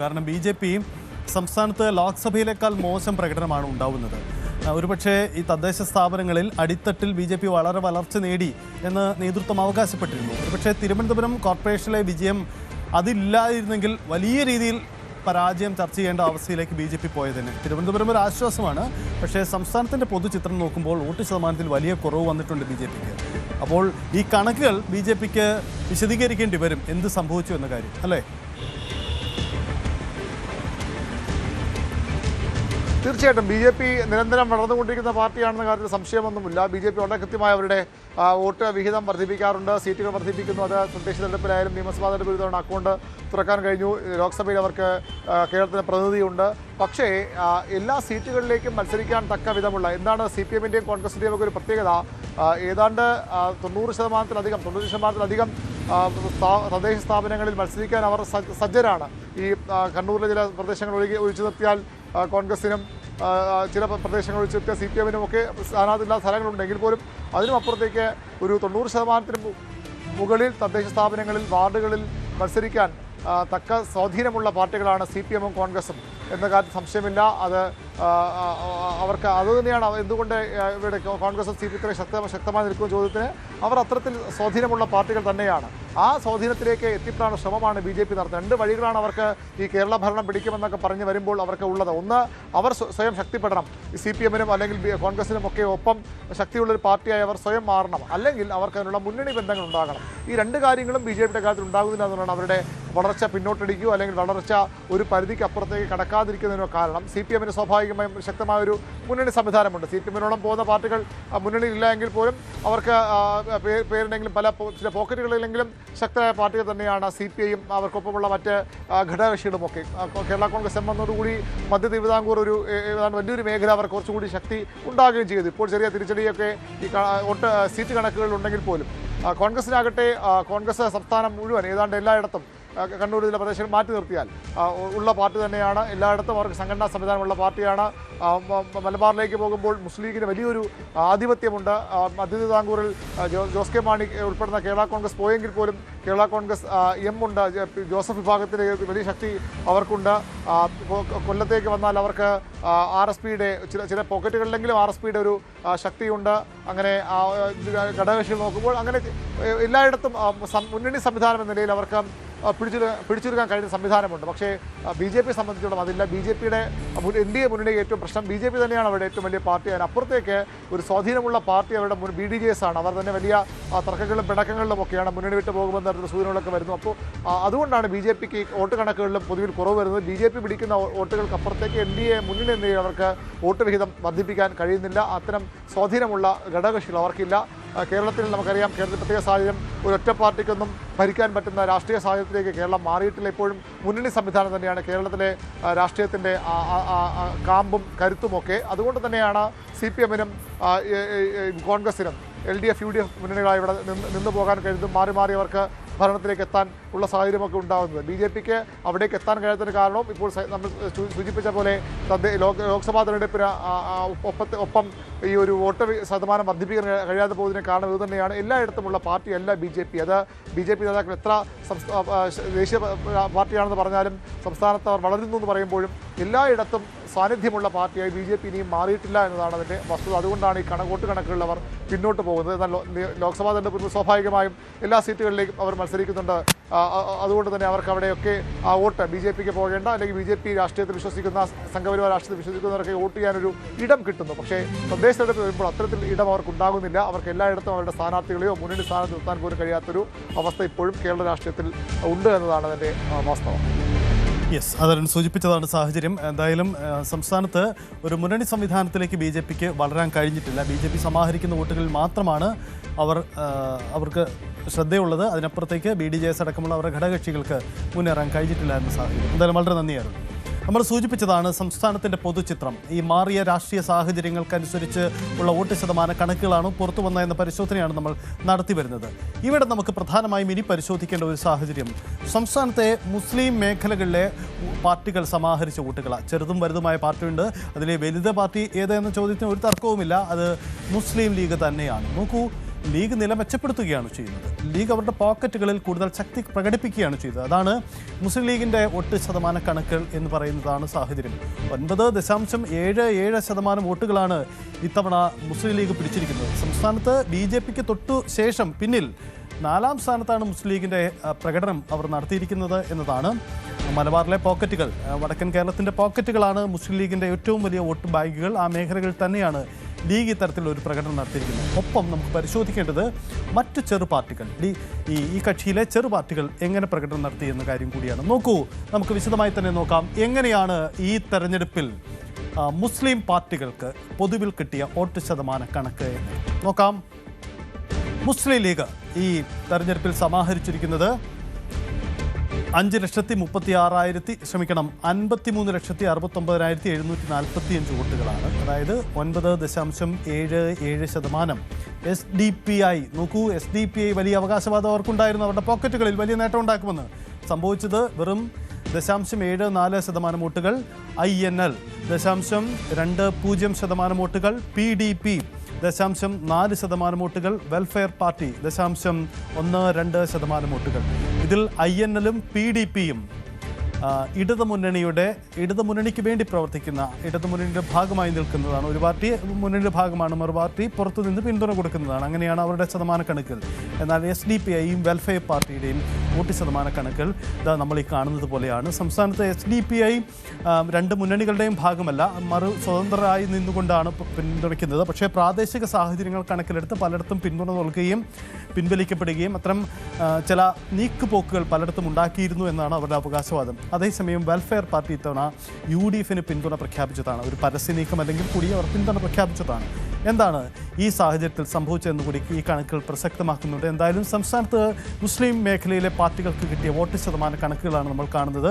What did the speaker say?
കാരണം BJP സംസ്ഥാനത്ത് ലോക്സഭയിലേക്കാൾ മോശം പ്രകടനമാണ് ഉണ്ടാവുന്നത്. ഒരുപക്ഷെ ഈ തദ്ദേശ സ്ഥാപനങ്ങളിൽ അടിത്തട്ടിൽ BJP വളരെ വളർച്ച നേടി എന്ന് നേതൃത്വം അവകാശപ്പെട്ടിരുന്നു. ഒരുപക്ഷെ തിരുവനന്തപുരം കോർപ്പറേഷനിലെ വിജയം അതില്ലായിരുന്നെങ്കിൽ വലിയ രീതിയിൽ പരാജയം ചർച്ച ചെയ്യേണ്ട അവസ്ഥയിലേക്ക് BJP പോയതിന്. തിരുവനന്തപുരം ഒരു ആശ്വാസമാണ്. പക്ഷേ സംസ്ഥാനത്തിൻ്റെ പൊതുചിത്രം നോക്കുമ്പോൾ വോട്ട് ശതമാനത്തിൽ വലിയ കുറവ് വന്നിട്ടുണ്ട് BJPക്ക്. അപ്പോൾ ഈ കണക്കുകൾ BJPക്ക് വിശദീകരിക്കേണ്ടി വരും എന്ത് സംഭവിച്ചു എന്ന കാര്യം, അല്ലേ? തീർച്ചയായിട്ടും BJP നിരന്തരം വളർന്നുകൊണ്ടിരിക്കുന്ന പാർട്ടിയാണെന്ന കാര്യത്തിൽ സംശയമൊന്നുമില്ല. BJP വളരെ കൃത്യമായി അവരുടെ വോട്ട് വിഹിതം വർദ്ധിപ്പിക്കാറുണ്ട്, സീറ്റുകൾ വർദ്ധിപ്പിക്കുന്നു. അത് തദ്ദേശ തെരഞ്ഞെടുപ്പിലായാലും നിയമസഭാ തെരഞ്ഞെടുപ്പിൽ അക്കൗണ്ട് തുറക്കാൻ കഴിഞ്ഞു. ലോക്സഭയിൽ അവർക്ക് കേരളത്തിന് പ്രതിനിധിയുണ്ട്. പക്ഷേ എല്ലാ സീറ്റുകളിലേക്കും മത്സരിക്കാൻ തക്ക വിധമുള്ള എന്താണ് CPM-ൻ്റെയും കോൺഗ്രസിൻ്റെയും ഒക്കെ ഒരു പ്രത്യേകത, ഏതാണ്ട് 90% തദ്ദേശ സ്ഥാപനങ്ങളിൽ മത്സരിക്കാൻ അവർ സജ്ജരാണ്. ഈ കണ്ണൂരിലെ ചില പ്രദേശങ്ങൾ ഒഴിച്ചു നിർത്തിയാൽ കോൺഗ്രസിനും ചില പ്രദേശങ്ങൾ ഒഴിച്ചു നിർത്തിയാൽ CPM-നും ഒക്കെ സ്ഥാനാർത്ഥിയില്ലാത്ത സ്ഥലങ്ങളുണ്ടെങ്കിൽ പോലും അതിനുമപ്പുറത്തേക്ക് ഒരു 90% മുകളിൽ തദ്ദേശ സ്ഥാപനങ്ങളിൽ വാർഡുകളിൽ മത്സരിക്കാൻ തക്ക സ്വാധീനമുള്ള പാർട്ടികളാണ് CPM-ഉം കോൺഗ്രസും എന്ന കാര്യത്തിൽ സംശയമില്ല. അത് അവർക്ക് അതുതന്നെയാണ് എന്തുകൊണ്ട് ഇവിടെ കോൺഗ്രസും CPM ശക്തമായി നിൽക്കുന്ന ചോദ്യത്തിന് അവർ അത്തരത്തിൽ സ്വാധീനമുള്ള പാർട്ടികൾ തന്നെയാണ്. ആ സ്വാധീനത്തിലേക്ക് എത്തിപ്പെടാനുള്ള ശ്രമമാണ് BJP നടത്തുന്നത്. രണ്ട് വഴികളാണ് അവർക്ക് ഈ കേരള ഭരണം പിടിക്കുമെന്നൊക്കെ പറഞ്ഞു വരുമ്പോൾ അവർക്ക് ഉള്ളത്. ഒന്ന്, അവർ സ്വയം ശക്തിപ്പെടണം. CPM-നും അല്ലെങ്കിൽ കോൺഗ്രസിനും ഒക്കെ ഒപ്പം ശക്തിയുള്ളൊരു പാർട്ടിയായി അവർ സ്വയം മാറണം. അല്ലെങ്കിൽ അവർക്ക് അതിനുള്ള മുന്നണി ബന്ധങ്ങൾ ഉണ്ടാകണം. ഈ രണ്ട് കാര്യങ്ങളും BJP-യുടെ കാര്യത്തിൽ ഉണ്ടാകുന്നില്ല എന്നുള്ളതാണ് അവരുടെ വളർച്ച പിന്നോട്ടടിക്കുകയോ അല്ലെങ്കിൽ വളർച്ച ഒരു പരിധിക്ക് അപ്പുറത്തേക്ക് കടക്കാതിരിക്കുന്നതിനോ കാരണം. CPM-ന് സ്വാഭാവികമായും ശക്തമായൊരു മുന്നണി സംവിധാനമുണ്ട്. CPM-നോളം പോകുന്ന പാർട്ടികൾ മുന്നണിയില്ല എങ്കിൽ പോലും അവർക്ക് പേരുണ്ടെങ്കിലും ചില പോക്കറ്റുകളിലെങ്കിലും ശക്തമായ പാർട്ടികൾ തന്നെയാണ് CPI-യും അവർക്കൊപ്പമുള്ള മറ്റ് ഘടകകക്ഷികളുമൊക്കെ. കേരള കോൺഗ്രസ് വന്നതോടുകൂടി മധ്യ തിരുവിതാംകൂർ ഒരു വലിയൊരു മേഖല അവർ കുറച്ചുകൂടി ശക്തി ഉണ്ടാകുകയും ചെയ്തു. ഇപ്പോൾ ചെറിയ തിരിച്ചടിയൊക്കെ ഈ സീറ്റ് കണക്കുകളിൽ ഉണ്ടെങ്കിൽ പോലും കോൺഗ്രസിനാകട്ടെ കോൺഗ്രസ് സംസ്ഥാനം മുഴുവൻ ഏതാണ്ട് എല്ലായിടത്തും കണ്ണൂർ ജില്ലാ പ്രദേശങ്ങൾ മാറ്റി നിർത്തിയാൽ ഉള്ള പാർട്ടി തന്നെയാണ്. എല്ലായിടത്തും അവർക്ക് സംഘടനാ സംവിധാനമുള്ള പാർട്ടിയാണ്. മലബാറിലേക്ക് പോകുമ്പോൾ മുസ്ലിം ലീഗിന് വലിയൊരു ആധിപത്യമുണ്ട്. മധ്യ തിരുവിതാംകൂറിൽ ജോസ് കെ മാണി ഉൾപ്പെടുന്ന കേരള കോൺഗ്രസ് പോയെങ്കിൽ പോലും കേരള കോൺഗ്രസ് ഉണ്ട്. ജോസഫ് വിഭാഗത്തിൻ്റെ വലിയ ശക്തി അവർക്കുണ്ട്. കൊല്ലത്തേക്ക് വന്നാൽ അവർക്ക് RSPയുടെ ചില പോക്കറ്റുകളിലെങ്കിലും RSPയുടെ ഒരു ശക്തിയുണ്ട്. അങ്ങനെ ഘടകകക്ഷികൾ നോക്കുമ്പോൾ അങ്ങനെ എല്ലായിടത്തും മുന്നണി സംവിധാനം എന്ന നിലയിൽ അവർക്ക് പിടിച്ചെടുക്കാൻ കഴിയുന്ന സംവിധാനമുണ്ട്. പക്ഷേ BJP സംബന്ധിച്ചിടത്തോളം അതില്ല. BJP-യുടെ NDA മുന്നണിക്ക് ഏറ്റവും പ്രശ്നം BJP തന്നെയാണ് അവരുടെ ഏറ്റവും വലിയ പാർട്ടി. അതിനപ്പുറത്തേക്ക് ഒരു സ്വാധീനമുള്ള പാർട്ടി അവരുടെ BDJS ആണ്. അവർ തന്നെ വലിയ തർക്കങ്ങളിലും പിണക്കങ്ങളിലും ഒക്കെയാണ് മുന്നണി വിട്ട് പോകുമെന്ന തരത്തിലുള്ള സൂചനകളൊക്കെ വരുന്നു. അപ്പോൾ അതുകൊണ്ടാണ് BJP-ക്ക് വോട്ട് കണക്കുകളിലും പൊതുവിൽ കുറവ് വരുന്നത്. BJP പിടിക്കുന്ന വോട്ടുകൾക്ക് അപ്പുറത്തേക്ക് NDA മുന്നണി എന്ന അവർക്ക് വോട്ട് വിഹിതം വർദ്ധിപ്പിക്കാൻ കഴിയുന്നില്ല. അത്തരം സ്വാധീനമുള്ള ഘടകകക്ഷികൾ അവർക്കില്ല. കേരളത്തിൽ നമുക്കറിയാം, കേരളത്തിൽ പ്രത്യേക സാഹചര്യം ഒരു ഒറ്റ പാർട്ടിക്കൊന്നും ഭരിക്കാൻ പറ്റുന്ന രാഷ്ട്രീയ സാഹചര്യത്തിലേക്ക് കേരളം മാറിയിട്ടില്ല. എപ്പോഴും മുന്നണി സംവിധാനം തന്നെയാണ് കേരളത്തിലെ രാഷ്ട്രീയത്തിൻ്റെ കാമ്പും കരുത്തുമൊക്കെ. അതുകൊണ്ട് തന്നെയാണ് CPM-നും കോൺഗ്രസിനും LDF UDF മുന്നണികളായി ഇവിടെ നിന്ന് പോകാൻ കഴിയുന്നതും മാറി മാറി അവർക്ക് ഭരണത്തിലേക്ക് എത്താൻ ഉള്ള സാഹചര്യമൊക്കെ ഉണ്ടാകുന്നത്. BJP-ക്ക് അവിടേക്ക് എത്താൻ കഴിയാത്തതിന് കാരണവും ഇപ്പോൾ നമ്മൾ സൂചിപ്പിച്ച പോലെ ലോക്സഭാ തെരഞ്ഞെടുപ്പിന് ഒപ്പം ഈ ഒരു വോട്ട് ശതമാനം വർദ്ധിപ്പിക്കാൻ കഴിയാതെ പോകുന്നതിന് കാരണം ഇത് തന്നെയാണ്. എല്ലായിടത്തുമുള്ള പാർട്ടിയല്ല BJP. അത് BJP നേതാക്കൾ എത്ര ദേശീയ പാർട്ടിയാണെന്ന് പറഞ്ഞാലും സംസ്ഥാനത്ത് അവർ വളരുന്നു എന്ന് പറയുമ്പോഴും എല്ലായിടത്തും സാന്നിധ്യമുള്ള പാർട്ടിയായി BJP ഇനിയും മാറിയിട്ടില്ല എന്നതാണ് അതിൻ്റെ വസ്തുത. അതുകൊണ്ടാണ് ഈ വോട്ട് കണക്കുകളിൽ അവർ പിന്നോട്ട് പോകുന്നത്. എന്നാൽ ലോക്സഭാ തെരഞ്ഞെടുപ്പിൽ സ്വാഭാവികമായും എല്ലാ സീറ്റുകളിലേക്കും അവർ മത്സരിക്കുന്നുണ്ട്. അതുകൊണ്ട് തന്നെ അവർക്ക് അവിടെയൊക്കെ ആ വോട്ട് BJP-ക്ക് പോകേണ്ട അല്ലെങ്കിൽ BJP രാഷ്ട്രീയത്തിൽ വിശ്വസിക്കുന്ന സംഘപരിവാർ രാഷ്ട്രീയത്തിൽ വിശ്വസിക്കുന്നവരൊക്കെ വോട്ട് ചെയ്യാനൊരു ഇടം കിട്ടുന്നു. പക്ഷേ തദ്ദേശ തെരഞ്ഞെടുപ്പ് വരുമ്പോൾ അത്തരത്തിൽ ഇടം അവർക്ക് ഉണ്ടാകുന്നില്ല. അവർക്ക് എല്ലായിടത്തും അവരുടെ സ്ഥാനാർത്ഥികളെയോ മുന്നണി സ്ഥാനത്ത് നിർത്താൻ പോലും കഴിയാത്തൊരു അവസ്ഥ ഇപ്പോഴും കേരള രാഷ്ട്രീയത്തിൽ ഉണ്ട് എന്നതാണ് അതിൻ്റെ വാസ്തവം. യെസ്, അതരൻ സൂചിപ്പിച്ചതാണ് സാഹചര്യം. എന്തായാലും സംസ്ഥാനത്ത് ഒരു മുന്നണി സംവിധാനത്തിലേക്ക് BJP-ക്ക് വളരാൻ കഴിഞ്ഞിട്ടില്ല. BJP സമാഹരിക്കുന്ന വോട്ടുകളിൽ മാത്രമാണ് അവർക്ക് ശ്രദ്ധയുള്ളത്. അതിനപ്പുറത്തേക്ക് BDJS അടക്കമുള്ള അവരുടെ ഘടകകക്ഷികൾക്ക് മുന്നേറാൻ കഴിഞ്ഞിട്ടില്ല എന്ന സാഹചര്യം. എന്തായാലും വളരെ നന്ദിയായിരുന്നു. നമ്മൾ സൂചിപ്പിച്ചതാണ് സംസ്ഥാനത്തിൻ്റെ പൊതുചിത്രം. ഈ മാറിയ രാഷ്ട്രീയ സാഹചര്യങ്ങൾക്കനുസരിച്ച് ഉള്ള വോട്ട് ശതമാന കണക്കുകളാണ് പുറത്തു വന്ന എന്ന പരിശോധനയാണ് നമ്മൾ നടത്തി വരുന്നത്. ഇവിടെ നമുക്ക് പ്രധാനമായും ഇനി പരിശോധിക്കേണ്ട ഒരു സാഹചര്യം സംസ്ഥാനത്തെ മുസ്ലിം മേഖലകളിലെ പാർട്ടികൾ സമാഹരിച്ച വോട്ടുകളാണ്. ചെറുതും വലുതുമായ പാർട്ടിയുണ്ട്. അതിലെ വലുത് പാർട്ടി ഏതെന്ന ചോദ്യത്തിന് ഒരു തർക്കവുമില്ല, അത് മുസ്ലിം ലീഗ് തന്നെയാണ്. നോക്കൂ, ലീഗ് നില മെച്ചപ്പെടുത്തുകയാണ് ചെയ്യുന്നത്. ലീഗ് അവരുടെ പോക്കറ്റുകളിൽ കൂടുതൽ ശക്തി പ്രകടിപ്പിക്കുകയാണ് ചെയ്തത്. അതാണ് മുസ്ലിം ലീഗിൻ്റെ വോട്ട് ശതമാന കണക്കുകൾ എന്ന് പറയുന്നതാണ് സാഹചര്യം. 9.77% വോട്ടുകളാണ് ഇത്തവണ മുസ്ലിം ലീഗ് പിടിച്ചിരിക്കുന്നത്. സംസ്ഥാനത്ത് BJPക്ക് തൊട്ടു ശേഷം പിന്നിൽ 4ാം സ്ഥാനത്താണ് മുസ്ലിം ലീഗിൻ്റെ പ്രകടനം അവർ നടത്തിയിരിക്കുന്നത് എന്നതാണ്. മലബാറിലെ പോക്കറ്റുകൾ, വടക്കൻ കേരളത്തിൻ്റെ പോക്കറ്റുകളാണ് മുസ്ലിം ലീഗിൻ്റെ ഏറ്റവും വലിയ വോട്ട് ബാങ്കുകൾ. ആ മേഖലകളിൽ തന്നെയാണ് ലീഗ് ഇത്തരത്തിലൊരു പ്രകടനം നടത്തിയിരിക്കുന്നത്. ഒപ്പം നമുക്ക് പരിശോധിക്കേണ്ടത് മറ്റ് ചെറു പാർട്ടികൾ, ഈ കക്ഷിയിലെ ചെറു പാർട്ടികൾ എങ്ങനെ പ്രകടനം നടത്തി എന്ന കാര്യം കൂടിയാണ്. നോക്കൂ, നമുക്ക് വിശദമായി തന്നെ നോക്കാം എങ്ങനെയാണ് ഈ തെരഞ്ഞെടുപ്പിൽ മുസ്ലിം പാർട്ടികൾക്ക് പൊതുവിൽ കിട്ടിയ വോട്ട് ശതമാന കണക്ക് എന്ന് നോക്കാം. മുസ്ലിം ലീഗ് ഈ തെരഞ്ഞെടുപ്പിൽ സമാഹരിച്ചിരിക്കുന്നത് 53,69,745 വോട്ടുകളാണ്. അതായത് 9.77%. SDPI നോക്കൂ, SDPI വലിയ അവകാശവാദം അവർക്കുണ്ടായിരുന്നു. അവരുടെ പോക്കറ്റുകളിൽ വലിയ നേട്ടം ഉണ്ടാക്കുമെന്ന്. സംഭവിച്ചത് വെറും 0.74% വോട്ടുകൾ. INL 0.20% വോട്ടുകൾ. PDP 0.4% വോട്ടുകൾ. വെൽഫെയർ പാർട്ടി 0.12% വോട്ടുകൾ. ഇതിൽ INL-ഉം PDP-യും ഇടതുമുന്നണിക്ക് വേണ്ടി പ്രവർത്തിക്കുന്ന, ഇടതുമുന്നണിയുടെ ഭാഗമായി നിൽക്കുന്നതാണ്. ഒരു പാർട്ടി മുന്നണിയുടെ ഭാഗമാണ്, മറു പാർട്ടി പുറത്തുനിന്ന് പിന്തുണ കൊടുക്കുന്നതാണ്. അങ്ങനെയാണ് അവരുടെ ശതമാന കണക്കുകൾ. എന്നാൽ SDPI-യും വെൽഫെയർ പാർട്ടിയുടെയും വോട്ട് ശതമാന കണക്കുകൾ ഇതാ നമ്മൾ ഈ കാണുന്നത് പോലെയാണ്. സംസ്ഥാനത്ത് SDPI രണ്ട് മുന്നണികളുടെയും ഭാഗമല്ല, സ്വതന്ത്രരായി നിന്നുകൊണ്ടാണ് പിന്തുണയ്ക്കുന്നത്. പക്ഷേ പ്രാദേശിക സാഹചര്യങ്ങൾ കണക്കിലെടുത്ത് പലയിടത്തും പിന്തുണ നൽകുകയും പിൻവലിക്കപ്പെടുകയും അത്തരം ചില നീക്കുപോക്കുകൾ പലയിടത്തും ഉണ്ടാക്കിയിരുന്നു എന്നാണ് അവരുടെ അവകാശവാദം. അതേസമയം വെൽഫെയർ പാർട്ടി ഇത്തവണ UDF-ന് പിന്തുണ പ്രഖ്യാപിച്ചതാണ്. ഒരു പരസ്യ നീക്കം അല്ലെങ്കിൽ കൂടി അവർ പിന്തുണ പ്രഖ്യാപിച്ചതാണ്. എന്താണ് ഈ സാഹചര്യത്തിൽ സംഭവിച്ചതെന്ന് കൂടി ഈ കണക്കുകൾ പ്രസക്തമാക്കുന്നുണ്ട്. എന്തായാലും സംസ്ഥാനത്ത് മുസ്ലിം മേഖലയിലെ പാർട്ടികൾക്ക് കിട്ടിയ വോട്ട് ശതമാന കണക്കുകളാണ് നമ്മൾ കാണുന്നത്.